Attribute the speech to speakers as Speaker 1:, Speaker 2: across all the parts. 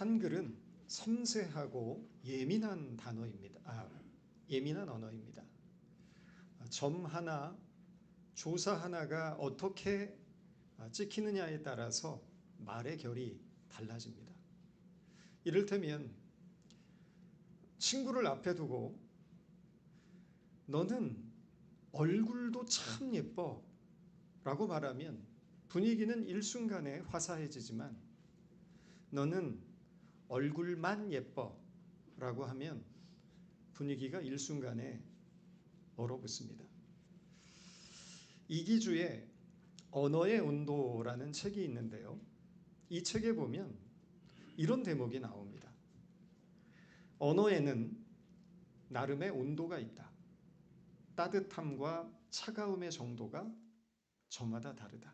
Speaker 1: 한글은 섬세하고 예민한 단어입니다. 예민한 언어입니다. 점 하나, 조사 하나가 어떻게 찍히느냐에 따라서 말의 결이 달라집니다. 이를테면 친구를 앞에 두고 너는 얼굴도 참 예뻐 라고 말하면 분위기는 일순간에 화사해지지만 너는 얼굴만 예뻐 라고 하면 분위기가 일순간에 얼어붙습니다. 이기주의 언어의 온도라는 책이 있는데요. 이 책에 보면 이런 대목이 나옵니다. 언어에는 나름의 온도가 있다. 따뜻함과 차가움의 정도가 저마다 다르다.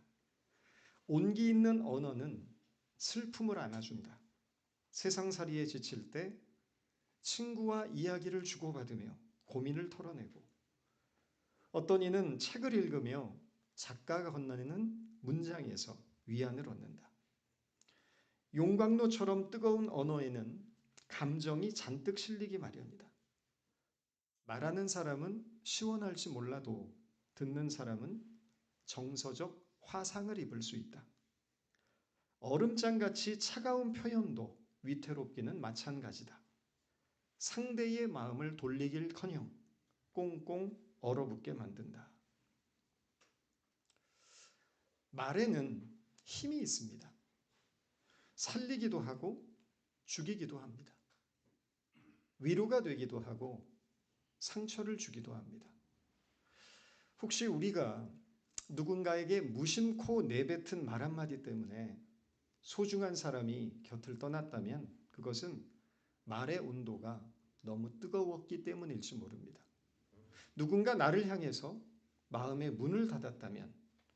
Speaker 1: 온기 있는 언어는 슬픔을 안아준다. 세상살이에 지칠 때 친구와 이야기를 주고받으며 고민을 털어내고, 어떤 이는 책을 읽으며 작가가 건너내는 문장에서 위안을 얻는다. 용광로처럼 뜨거운 언어에는 감정이 잔뜩 실리기 마련이다. 말하는 사람은 시원할지 몰라도 듣는 사람은 정서적 화상을 입을 수 있다. 얼음장같이 차가운 표현도 위태롭기는 마찬가지다. 상대의 마음을 돌리길커녕 꽁꽁 얼어붙게 만든다. 말에는 힘이 있습니다. 살리기도 하고 죽이기도 합니다. 위로가 되기도 하고 상처를 주기도 합니다. 혹시 우리가 누군가에게 무심코 내뱉은 말 한마디 때문에 소중한 사람이 곁을 떠났다면 그것은 말의 온도가 너무 뜨거웠기 때문일지 모릅니다. 누군가 나를 향해서 마음의 문을 닫았다면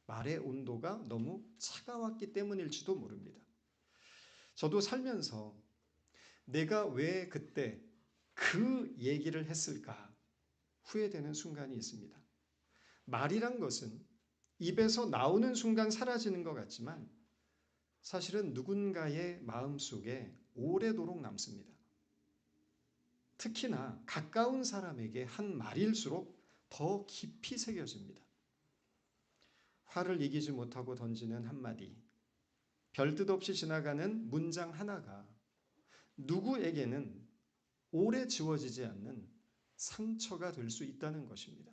Speaker 1: 말의 온도가 너무 차가웠기 때문일지도 모릅니다. 저도 살면서 내가 왜 그때 그 얘기를 했을까 후회되는 순간이 있습니다. 말이란 것은 입에서 나오는 순간 사라지는 것 같지만 사실은 누군가의 마음속에 오래도록 남습니다. 특히나 가까운 사람에게 한 말일수록 더 깊이 새겨집니다. 화를 이기지 못하고 던지는 한마디, 별뜻 없이 지나가는 문장 하나가 누구에게는 오래 지워지지 않는 상처가 될 수 있다는 것입니다.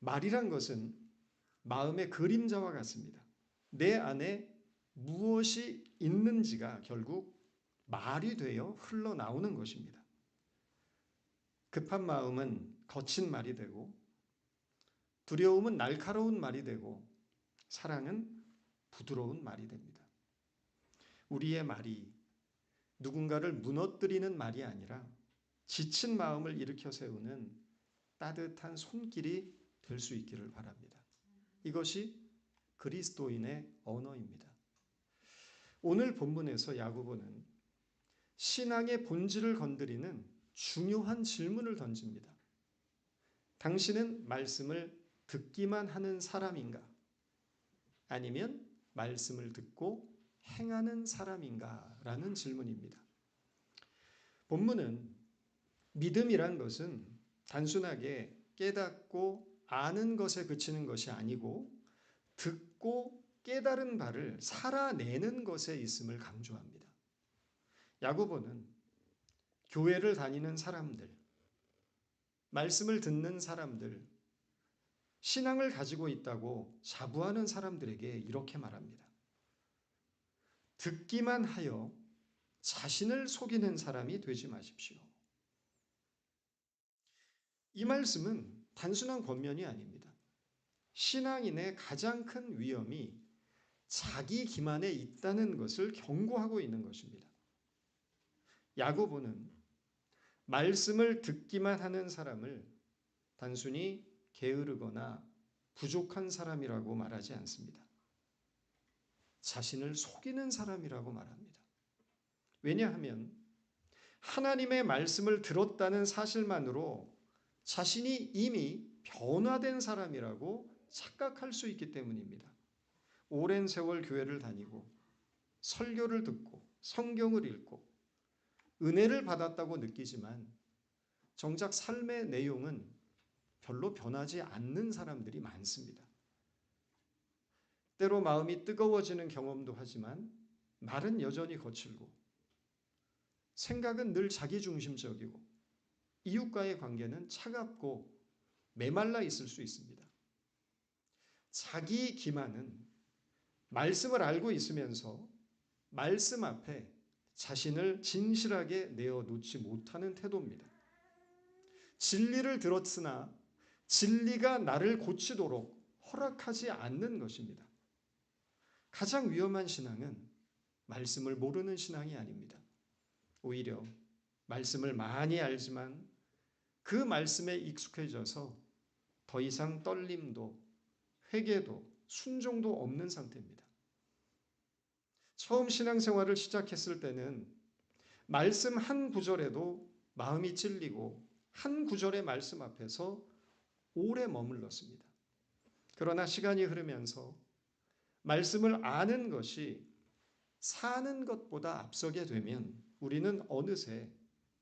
Speaker 1: 말이란 것은 마음의 그림자와 같습니다. 내 안에 무엇이 있는지가 결국 말이 되어 흘러나오는 것입니다. 급한 마음은 거친 말이 되고, 두려움은 날카로운 말이 되고, 사랑은 부드러운 말이 됩니다. 우리의 말이 누군가를 무너뜨리는 말이 아니라 지친 마음을 일으켜 세우는 따뜻한 손길이 될 수 있기를 바랍니다. 이것이 그리스도인의 언어입니다. 오늘 본문에서 야고보는 신앙의 본질을 건드리는 중요한 질문을 던집니다. 당신은 말씀을 듣기만 하는 사람인가? 아니면 말씀을 듣고 행하는 사람인가? 라는 질문입니다. 본문은 믿음이란 것은 단순하게 깨닫고 아는 것에 그치는 것이 아니고 듣고 깨달은 바를 살아내는 것에 있음을 강조합니다. 야고보는 교회를 다니는 사람들, 말씀을 듣는 사람들, 신앙을 가지고 있다고 자부하는 사람들에게 이렇게 말합니다. 듣기만 하여 자신을 속이는 사람이 되지 마십시오. 이 말씀은 단순한 권면이 아닙니다. 신앙인의 가장 큰 위험이 자기 기만에 있다는 것을 경고하고 있는 것입니다. 야고보는 말씀을 듣기만 하는 사람을 단순히 게으르거나 부족한 사람이라고 말하지 않습니다. 자신을 속이는 사람이라고 말합니다. 왜냐하면 하나님의 말씀을 들었다는 사실만으로 자신이 이미 변화된 사람이라고 착각할 수 있기 때문입니다. 오랜 세월 교회를 다니고 설교를 듣고 성경을 읽고 은혜를 받았다고 느끼지만 정작 삶의 내용은 별로 변하지 않는 사람들이 많습니다. 때로 마음이 뜨거워지는 경험도 하지만 말은 여전히 거칠고 생각은 늘 자기중심적이고 이웃과의 관계는 차갑고 메말라 있을 수 있습니다. 자기 기만은 말씀을 알고 있으면서 말씀 앞에 자신을 진실하게 내어놓지 못하는 태도입니다. 진리를 들었으나 진리가 나를 고치도록 허락하지 않는 것입니다. 가장 위험한 신앙은 말씀을 모르는 신앙이 아닙니다. 오히려 말씀을 많이 알지만 그 말씀에 익숙해져서 더 이상 떨림도 회개도 순종도 없는 상태입니다. 처음 신앙생활을 시작했을 때는 말씀 한 구절에도 마음이 찔리고 한 구절의 말씀 앞에서 오래 머물렀습니다. 그러나 시간이 흐르면서 말씀을 아는 것이 사는 것보다 앞서게 되면 우리는 어느새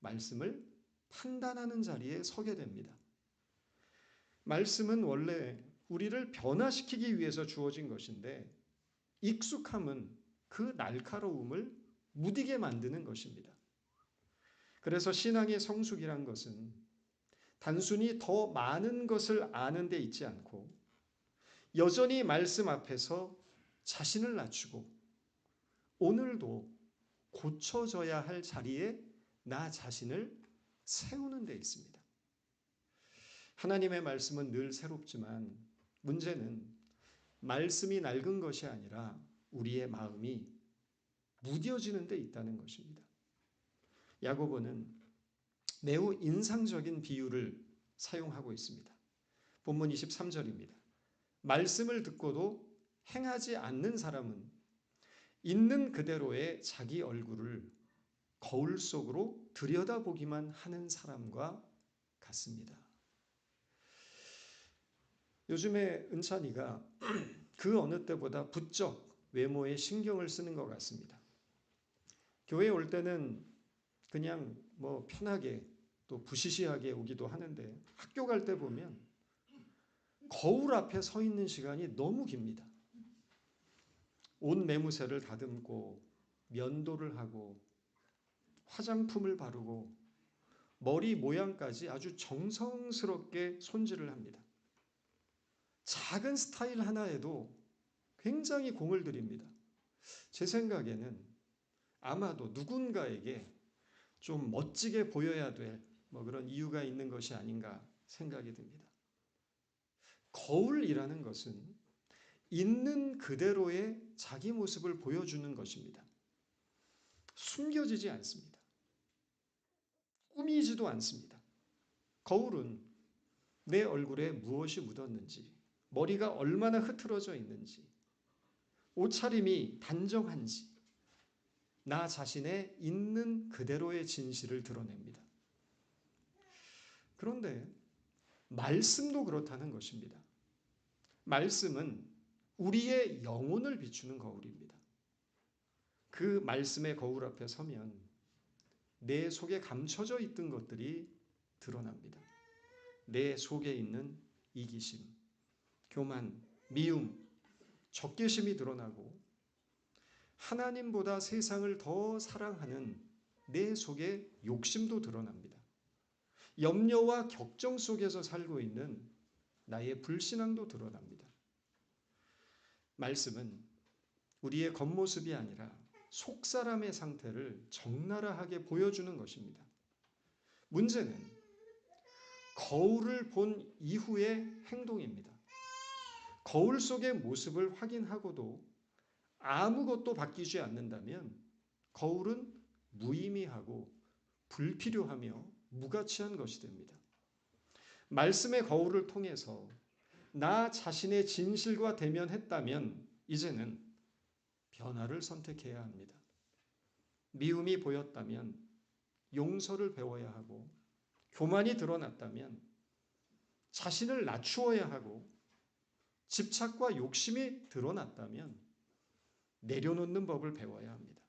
Speaker 1: 말씀을 판단하는 자리에 서게 됩니다. 말씀은 원래 우리를 변화시키기 위해서 주어진 것인데 익숙함은 그 날카로움을 무디게 만드는 것입니다. 그래서 신앙의 성숙이란 것은 단순히 더 많은 것을 아는 데 있지 않고 여전히 말씀 앞에서 자신을 낮추고 오늘도 고쳐져야 할 자리에 나 자신을 세우는 데 있습니다. 하나님의 말씀은 늘 새롭지만 문제는 말씀이 낡은 것이 아니라 우리의 마음이 무뎌지는 데 있다는 것입니다. 야고보는 매우 인상적인 비유를 사용하고 있습니다. 본문 23절입니다. 말씀을 듣고도 행하지 않는 사람은 있는 그대로의 자기 얼굴을 거울 속으로 들여다보기만 하는 사람과 같습니다. 요즘에 은찬이가 그 어느 때보다 부쩍 외모에 신경을 쓰는 것 같습니다. 교회에 올 때는 그냥 편하게 또 부시시하게 오기도 하는데 학교 갈 때 보면 거울 앞에 서 있는 시간이 너무 깁니다. 옷 매무새를 다듬고 면도를 하고 화장품을 바르고 머리 모양까지 아주 정성스럽게 손질을 합니다. 작은 스타일 하나에도 굉장히 공을 들입니다. 제 생각에는 아마도 누군가에게 좀 멋지게 보여야 될 그런 이유가 있는 것이 아닌가 생각이 듭니다. 거울이라는 것은 있는 그대로의 자기 모습을 보여주는 것입니다. 숨겨지지 않습니다. 꾸미지도 않습니다. 거울은 내 얼굴에 무엇이 묻었는지, 머리가 얼마나 흐트러져 있는지, 옷차림이 단정한지, 나 자신의 있는 그대로의 진실을 드러냅니다. 그런데 말씀도 그렇다는 것입니다. 말씀은 우리의 영혼을 비추는 거울입니다. 그 말씀의 거울 앞에 서면 내 속에 감춰져 있던 것들이 드러납니다. 내 속에 있는 이기심, 교만, 미움, 적개심이 드러나고 하나님보다 세상을 더 사랑하는 내 속의 욕심도 드러납니다. 염려와 격정 속에서 살고 있는 나의 불신앙도 드러납니다. 말씀은 우리의 겉모습이 아니라 속사람의 상태를 적나라하게 보여주는 것입니다. 문제는 거울을 본 이후의 행동입니다. 거울 속의 모습을 확인하고도 아무것도 바뀌지 않는다면 거울은 무의미하고 불필요하며 무가치한 것이 됩니다. 말씀의 거울을 통해서 나 자신의 진실과 대면했다면 이제는 변화를 선택해야 합니다. 미움이 보였다면 용서를 배워야 하고, 교만이 드러났다면 자신을 낮추어야 하고, 집착과 욕심이 드러났다면 내려놓는 법을 배워야 합니다.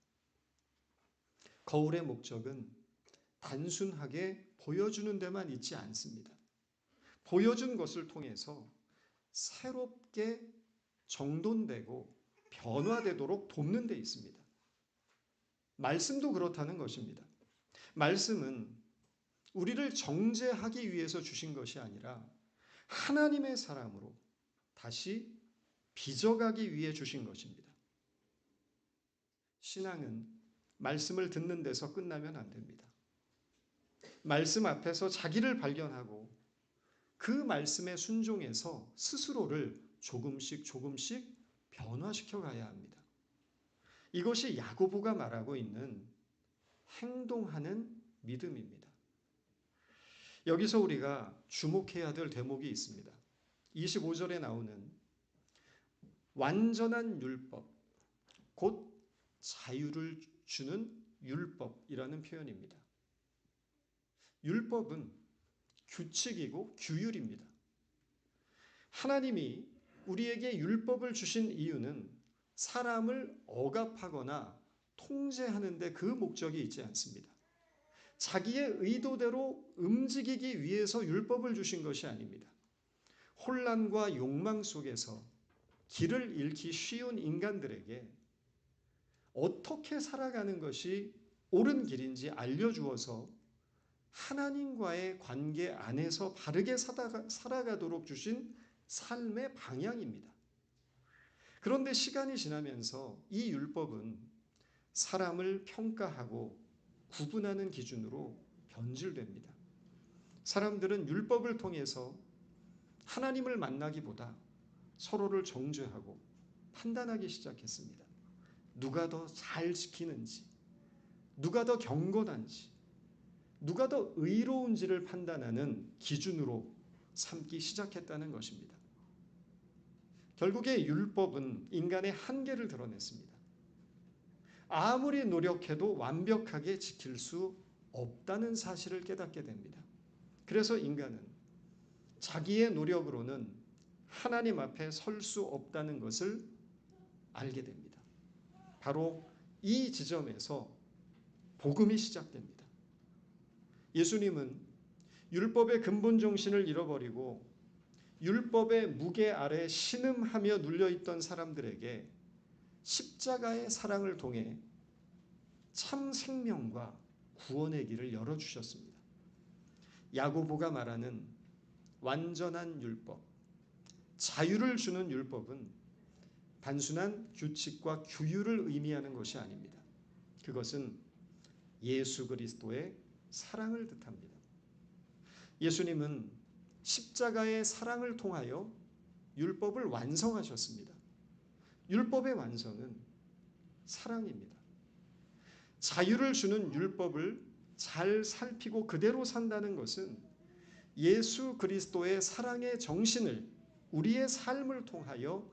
Speaker 1: 거울의 목적은 단순하게 보여주는 데만 있지 않습니다. 보여준 것을 통해서 새롭게 정돈되고 변화되도록 돕는 데 있습니다. 말씀도 그렇다는 것입니다. 말씀은 우리를 정죄하기 위해서 주신 것이 아니라 하나님의 사람으로 다시 빚어가기 위해 주신 것입니다. 신앙은 말씀을 듣는 데서 끝나면 안 됩니다. 말씀 앞에서 자기를 발견하고 그 말씀에 순종해서 스스로를 조금씩 변화시켜 가야 합니다. 이것이 야고보가 말하고 있는 행동하는 믿음입니다. 여기서 우리가 주목해야 될 대목이 있습니다. 25절에 나오는 완전한 율법, 곧 자유를 주는 율법이라는 표현입니다. 율법은 규칙이고 규율입니다. 하나님이 우리에게 율법을 주신 이유는 사람을 억압하거나 통제하는 데 그 목적이 있지 않습니다. 자기의 의도대로 움직이기 위해서 율법을 주신 것이 아닙니다. 혼란과 욕망 속에서 길을 잃기 쉬운 인간들에게 어떻게 살아가는 것이 옳은 길인지 알려주어서 하나님과의 관계 안에서 바르게 살아가도록 주신 삶의 방향입니다. 그런데 시간이 지나면서 이 율법은 사람을 평가하고 구분하는 기준으로 변질됩니다. 사람들은 율법을 통해서 하나님을 만나기보다 서로를 정죄하고 판단하기 시작했습니다. 누가 더 잘 지키는지, 누가 더 경건한지, 누가 더 의로운지를 판단하는 기준으로 삼기 시작했다는 것입니다. 결국에 율법은 인간의 한계를 드러냈습니다. 아무리 노력해도 완벽하게 지킬 수 없다는 사실을 깨닫게 됩니다. 그래서 인간은 자기의 노력으로는 하나님 앞에 설 수 없다는 것을 알게 됩니다. 바로 이 지점에서 복음이 시작됩니다. 예수님은 율법의 근본 정신을 잃어버리고 율법의 무게 아래 신음하며 눌려있던 사람들에게 십자가의 사랑을 통해 참 생명과 구원의 길을 열어주셨습니다. 야고보가 말하는 완전한 율법, 자유를 주는 율법은 단순한 규칙과 규율을 의미하는 것이 아닙니다. 그것은 예수 그리스도의 사랑을 뜻합니다. 예수님은 십자가의 사랑을 통하여 율법을 완성하셨습니다. 율법의 완성은 사랑입니다. 자유를 주는 율법을 잘 살피고 그대로 산다는 것은 예수 그리스도의 사랑의 정신을 우리의 삶을 통하여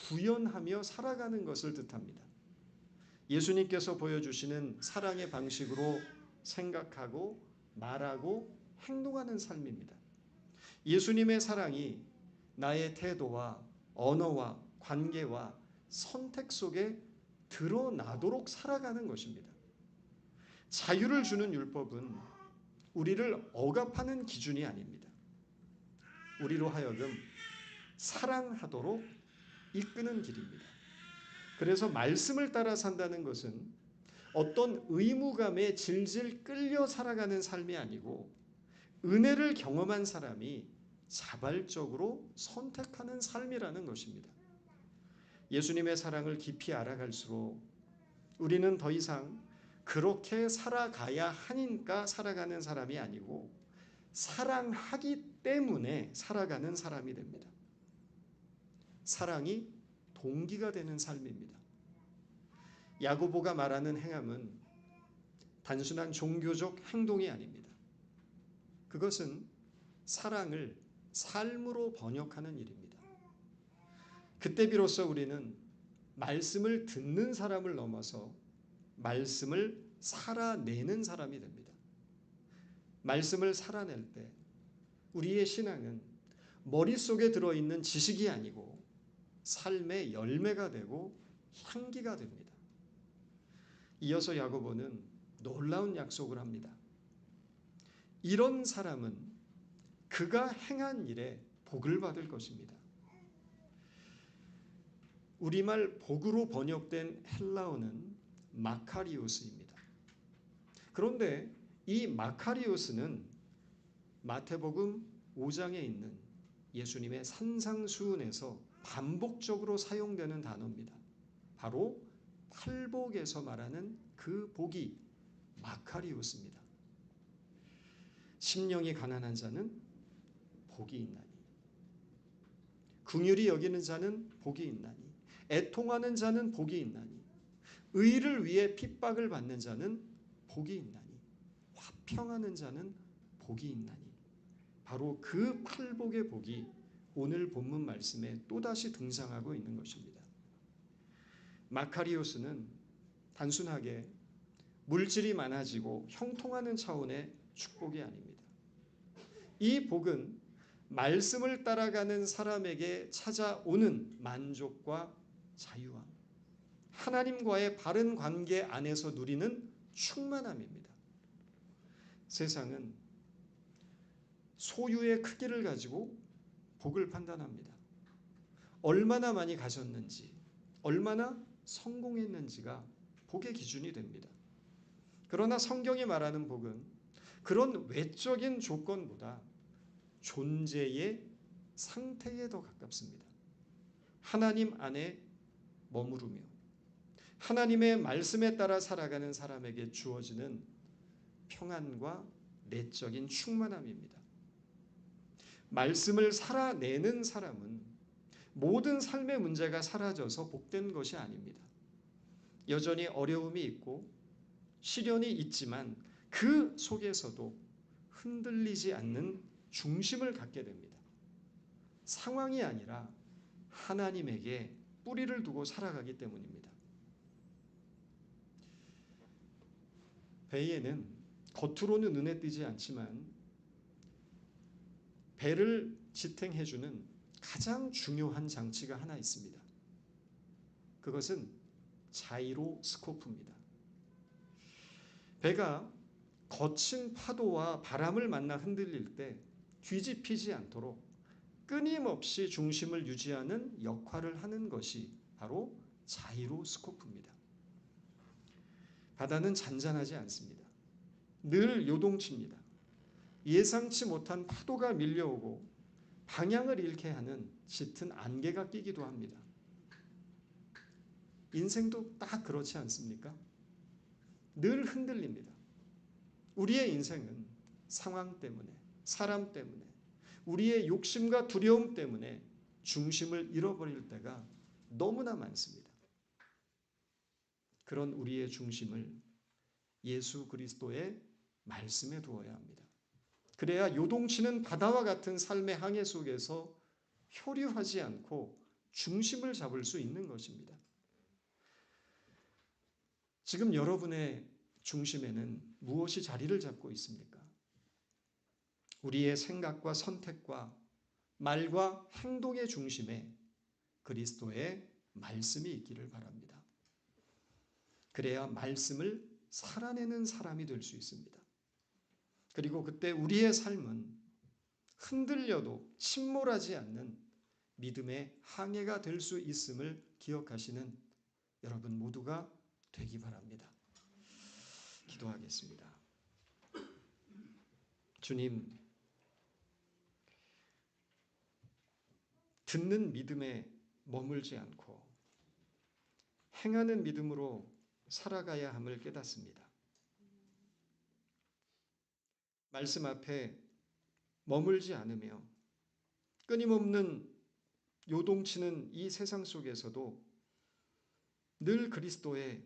Speaker 1: 구현하며 살아가는 것을 뜻합니다. 예수님께서 보여주시는 사랑의 방식으로 생각하고 말하고 행동하는 삶입니다. 예수님의 사랑이 나의 태도와 언어와 관계와 선택 속에 드러나도록 살아가는 것입니다. 자유를 주는 율법은 우리를 억압하는 기준이 아닙니다. 우리로 하여금 사랑하도록 이끄는 길입니다. 그래서 말씀을 따라 산다는 것은 어떤 의무감에 질질 끌려 살아가는 삶이 아니고 은혜를 경험한 사람이 자발적으로 선택하는 삶이라는 것입니다. 예수님의 사랑을 깊이 알아갈수록 우리는 더 이상 그렇게 살아가야 하니까 살아가는 사람이 아니고 사랑하기 때문에 살아가는 사람이 됩니다. 사랑이 동기가 되는 삶입니다. 야고보가 말하는 행함은 단순한 종교적 행동이 아닙니다. 그것은 사랑을 삶으로 번역하는 일입니다. 그때 비로소 우리는 말씀을 듣는 사람을 넘어서 말씀을 살아내는 사람이 됩니다. 말씀을 살아낼 때 우리의 신앙은 머릿속에 들어있는 지식이 아니고 삶의 열매가 되고 향기가 됩니다. 이어서 야고보는 놀라운 약속을 합니다. 이런 사람은 그가 행한 일에 복을 받을 것입니다. 우리말 복으로 번역된 헬라어는 마카리오스입니다. 그런데 이 마카리오스는 마태복음 5장에 있는 예수님의 산상수훈에서 반복적으로 사용되는 단어입니다. 바로 팔복에서 말하는 그 복이 마카리오스입니다. 심령이 가난한 자는 복이 있나니, 긍휼히 여기는 자는 복이 있나니, 애통하는 자는 복이 있나니, 의를 위해 핍박을 받는 자는 복이 있나니, 화평하는 자는 복이 있나니. 바로 그 팔복의 복이 오늘 본문 말씀에 또다시 등장하고 있는 것입니다. 마카리오스는 단순하게 물질이 많아지고 형통하는 차원의 축복이 아닙니다. 이 복은 말씀을 따라가는 사람에게 찾아오는 만족과 자유함, 하나님과의 바른 관계 안에서 누리는 충만함입니다. 세상은 소유의 크기를 가지고 복을 판단합니다. 얼마나 많이 가졌는지, 얼마나 성공했는지가 복의 기준이 됩니다. 그러나 성경이 말하는 복은 그런 외적인 조건보다 존재의 상태에 더 가깝습니다. 하나님 안에 머무르며 하나님의 말씀에 따라 살아가는 사람에게 주어지는 평안과 내적인 충만함입니다. 말씀을 살아내는 사람은 모든 삶의 문제가 사라져서 복된 것이 아닙니다. 여전히 어려움이 있고 시련이 있지만 그 속에서도 흔들리지 않는 중심을 갖게 됩니다. 상황이 아니라 하나님에게 뿌리를 두고 살아가기 때문입니다. 배에는 겉으로는 눈에 띄지 않지만 배를 지탱해주는 가장 중요한 장치가 하나 있습니다. 그것은 자이로스코프입니다. 배가 거친 파도와 바람을 만나 흔들릴 때 뒤집히지 않도록 끊임없이 중심을 유지하는 역할을 하는 것이 바로 자이로스코프입니다. 바다는 잔잔하지 않습니다. 늘 요동칩니다. 예상치 못한 파도가 밀려오고 방향을 잃게 하는 짙은 안개가 끼기도 합니다. 인생도 딱 그렇지 않습니까? 늘 흔들립니다. 우리의 인생은 상황 때문에, 사람 때문에, 우리의 욕심과 두려움 때문에 중심을 잃어버릴 때가 너무나 많습니다. 그런 우리의 중심을 예수 그리스도의 말씀에 두어야 합니다. 그래야 요동치는 바다와 같은 삶의 항해 속에서 표류하지 않고 중심을 잡을 수 있는 것입니다. 지금 여러분의 중심에는 무엇이 자리를 잡고 있습니까? 우리의 생각과 선택과 말과 행동의 중심에 그리스도의 말씀이 있기를 바랍니다. 그래야 말씀을 살아내는 사람이 될 수 있습니다. 그리고 그때 우리의 삶은 흔들려도 침몰하지 않는 믿음의 항해가 될 수 있음을 기억하시는 여러분 모두가 되기 바랍니다. 기도하겠습니다. 주님, 듣는 믿음에 머물지 않고 행하는 믿음으로 살아가야 함을 깨닫습니다. 말씀 앞에 머물지 않으며 끊임없는 요동치는 이 세상 속에서도 늘 그리스도의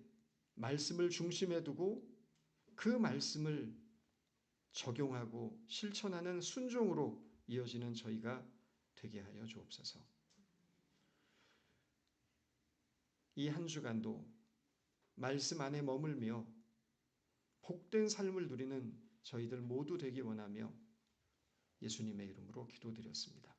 Speaker 1: 말씀을 중심에 두고 그 말씀을 적용하고 실천하는 순종으로 이어지는 저희가 되게 하여 주옵소서. 이 한 주간도 말씀 안에 머물며 복된 삶을 누리는 저희들 모두 되기 원하며 예수님의 이름으로 기도드렸습니다.